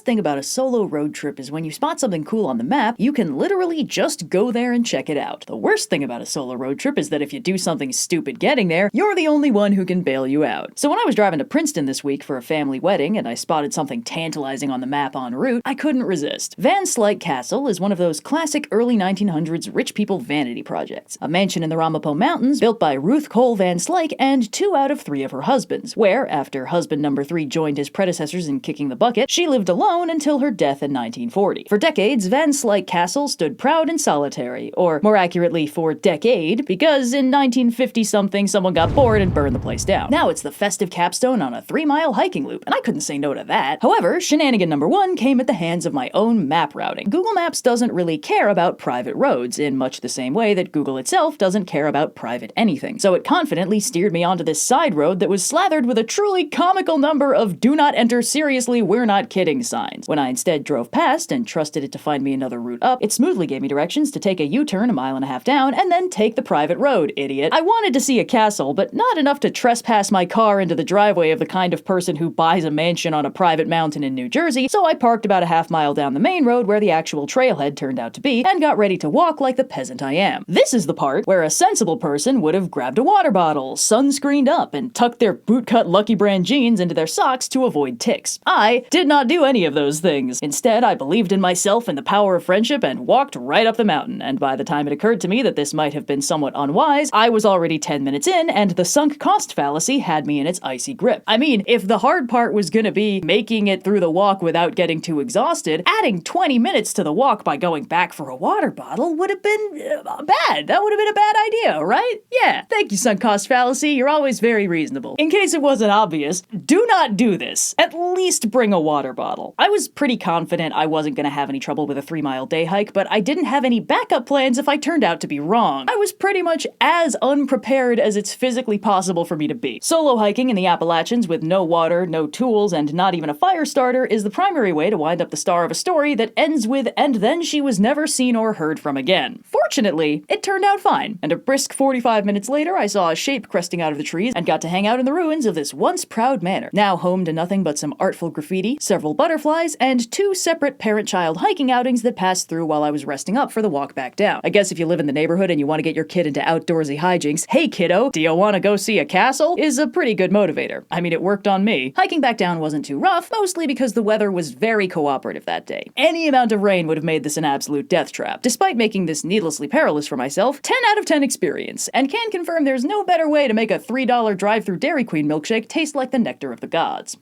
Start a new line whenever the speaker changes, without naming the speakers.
thing about a solo road trip is when you spot something cool on the map, you can literally just go there and check it out. The worst thing about a solo road trip is that if you do something stupid getting there, you're the only one who can bail you out. So when I was driving to Princeton this week for a family wedding and I spotted something tantalizing on the map en route, I couldn't resist. Slyke Castle is one of those classic early 1900s rich people vanity projects. A mansion in the Ramapo Mountains built by Ruth Cole Van Slyke and 2 out of 3 of her husbands, where, after husband number 3 joined his predecessors in kicking the bucket, she lived alone until her death in 1940. For decades, Van Slyke Castle stood proud and solitary, or more accurately, for decade, because in 1950-something someone got bored and burned the place down. Now it's the festive capstone on a 3-mile hiking loop, and I couldn't say no to that. However, shenanigan number 1 came at the hands of my own map routing. Google Maps doesn't really care about private roads, in much the same way that Google itself doesn't care about private anything. So it confidently steered me onto this side road that was slathered with a truly comical number of "do not enter seriously, we're not kidding" signs. When I instead drove past and trusted it to find me another route up, it smoothly gave me directions to take a U-turn 1.5 miles down and then take the private road, idiot. I wanted to see a castle, but not enough to trespass my car into the driveway of the kind of person who buys a mansion on a private mountain in New Jersey, so I parked about a half mile down the main road where the actual trailhead turned out to be, and got ready to walk like the peasant I am. This is the part where a sensible person would have grabbed a water bottle, sunscreened up, and tucked their bootcut Lucky Brand jeans into their socks to avoid ticks. I did not do any of those things. Instead, I believed in myself and the power of friendship and walked right up the mountain, and by the time it occurred to me that this might have been somewhat unwise, I was already 10 minutes in, and the sunk cost fallacy had me in its icy grip. I mean, if the hard part was gonna be making it through the walk without getting too exhausted, adding 20 minutes to the walk by going back for a water bottle would have been bad. That would have been a bad idea, right? Yeah, thank you, sunk cost fallacy. You're always very reasonable. In case it wasn't obvious, do not do this. At least bring a water bottle. I was pretty confident I wasn't gonna have any trouble with a 3-mile day hike, but I didn't have any backup plans if I turned out to be wrong. I was pretty much as unprepared as it's physically possible for me to be. Solo hiking in the Appalachians with no water, no tools, and not even a fire starter is the primary way to wind up the star of a story that ends with "and then she was never seen or heard from again." Fortunately, it turned out fine, and a brisk 45 minutes later I saw a shape cresting out of the trees and got to hang out in the ruins of this once proud manor, now home to nothing but some artful graffiti, several butterflies, and 2 separate parent-child hiking outings that passed through while I was resting up for the walk back down. I guess if you live in the neighborhood and you want to get your kid into outdoorsy hijinks, "Hey kiddo, do you want to go see a castle?" is a pretty good motivator. I mean, it worked on me. Hiking back down wasn't too rough, mostly because the weather was very cooperative that day. Any amount of rain would have made this an absolute death trap. Despite making this needlessly perilous for myself, 10 out of 10 experience, and can confirm there's no better way to make a $3 drive-through Dairy Queen milkshake taste like the nectar of the gods.